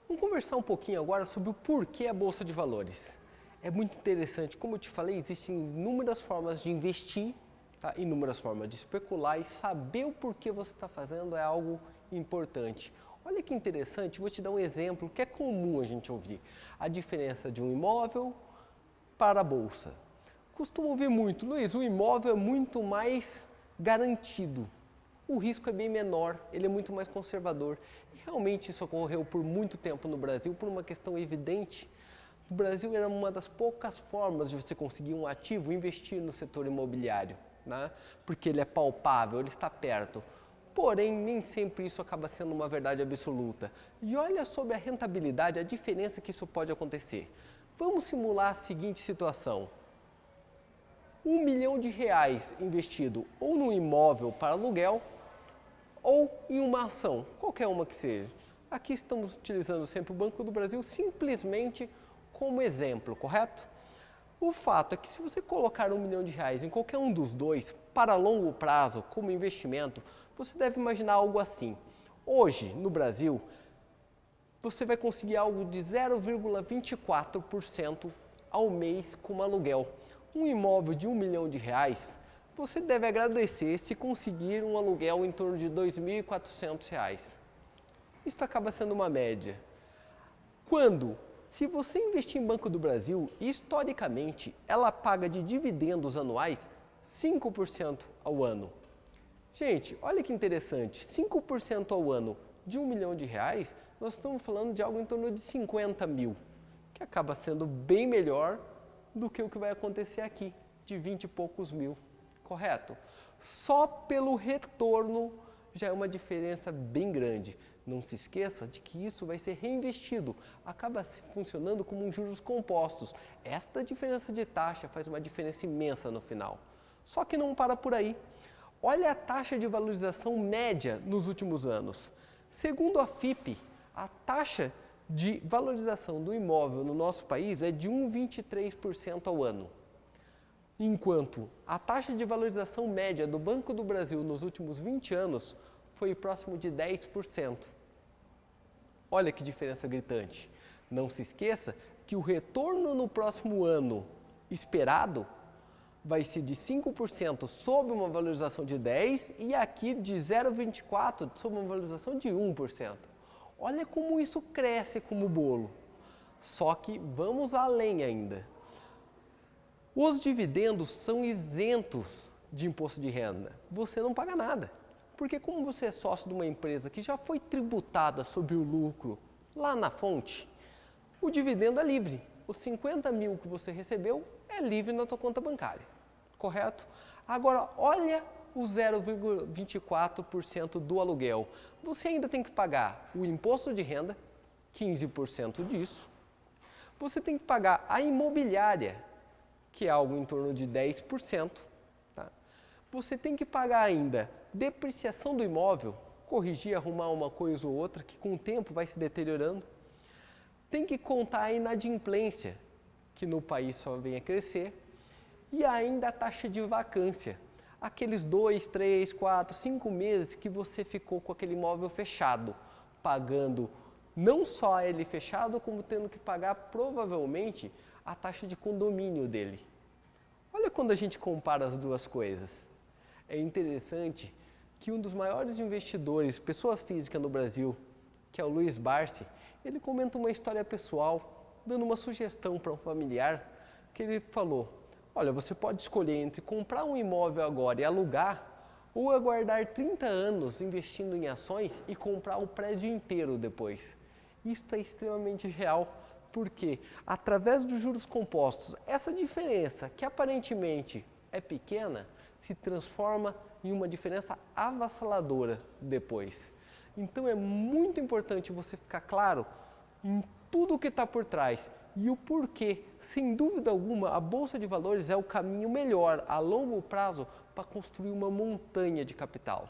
Vamos conversar um pouquinho agora sobre o porquê a Bolsa de Valores. É muito interessante, como eu te falei, existem inúmeras formas de investir, tá? Inúmeras formas de especular e saber o porquê você está fazendo é algo importante. Olha que interessante, vou te dar um exemplo que é comum a gente ouvir. A diferença de um imóvel para a Bolsa. Costumo ouvir muito, Luiz, o imóvel é muito mais garantido. O risco é bem menor, ele é muito mais conservador. E realmente isso ocorreu por muito tempo no Brasil, por uma questão evidente. O Brasil era uma das poucas formas de você conseguir um ativo investir no setor imobiliário, né? Porque ele é palpável, ele está perto. Porém, nem sempre isso acaba sendo uma verdade absoluta. E olha sobre a rentabilidade, a diferença que isso pode acontecer. Vamos simular a seguinte situação. R$1 milhão investido ou no imóvel para aluguel ou em uma ação, qualquer uma que seja. Aqui estamos utilizando sempre o Banco do Brasil simplesmente como exemplo, correto? O fato é que se você colocar R$1 milhão em qualquer um dos dois, para longo prazo, como investimento, você deve imaginar algo assim. Hoje, no Brasil, você vai conseguir algo de 0,24% ao mês como aluguel. Um imóvel de R$1 milhão, você deve agradecer se conseguir um aluguel em torno de R$2.400. Isso acaba sendo uma média. Se você investir em Banco do Brasil, historicamente, ela paga de dividendos anuais 5% ao ano. Gente, olha que interessante, 5% ao ano de R$1 milhão, nós estamos falando de algo em torno de 50 mil, que acaba sendo bem melhor do que o que vai acontecer aqui, de 20 e poucos mil, correto? Só pelo retorno já é uma diferença bem grande. Não se esqueça de que isso vai ser reinvestido, acaba funcionando como um juros compostos. Esta diferença de taxa faz uma diferença imensa no final. Só que não para por aí. Olha a taxa de valorização média nos últimos anos. Segundo a FIPE, a taxa de valorização do imóvel no nosso país é de 1,23% ao ano. Enquanto a taxa de valorização média do Banco do Brasil nos últimos 20 anos foi próximo de 10%. Olha que diferença gritante. Não se esqueça que o retorno no próximo ano esperado vai ser de 5% sob uma valorização de 10% e aqui de 0,24% sob uma valorização de 1%. Olha como isso cresce como bolo. Só que vamos além ainda. Os dividendos são isentos de imposto de renda. Você não paga nada. Porque como você é sócio de uma empresa que já foi tributada sobre o lucro lá na fonte, o dividendo é livre. Os 50 mil que você recebeu é livre na tua conta bancária, correto? Agora, olha o 0,24% do aluguel. Você ainda tem que pagar o imposto de renda, 15% disso. Você tem que pagar a imobiliária, que é algo em torno de 10%. Tá? Você tem que pagar ainda depreciação do imóvel, corrigir, arrumar uma coisa ou outra, que com o tempo vai se deteriorando. Tem que contar a inadimplência, que no país só vem a crescer. E ainda a taxa de vacância. Aqueles 2, 3, 4, 5 meses que você ficou com aquele imóvel fechado, pagando não só ele fechado, como tendo que pagar provavelmente a taxa de condomínio dele. Olha quando a gente compara as duas coisas. É interessante que um dos maiores investidores, pessoa física no Brasil, que é o Luiz Barsi, ele comenta uma história pessoal, dando uma sugestão para um familiar, que ele falou: olha, você pode escolher entre comprar um imóvel agora e alugar, ou aguardar 30 anos investindo em ações e comprar o prédio inteiro depois. Isso é extremamente real, porque através dos juros compostos, essa diferença, que aparentemente é pequena, se transforma em uma diferença avassaladora depois. Então é muito importante você ficar claro em tudo o que está por trás e o porquê. Sem dúvida alguma, a Bolsa de Valores é o caminho melhor a longo prazo para construir uma montanha de capital.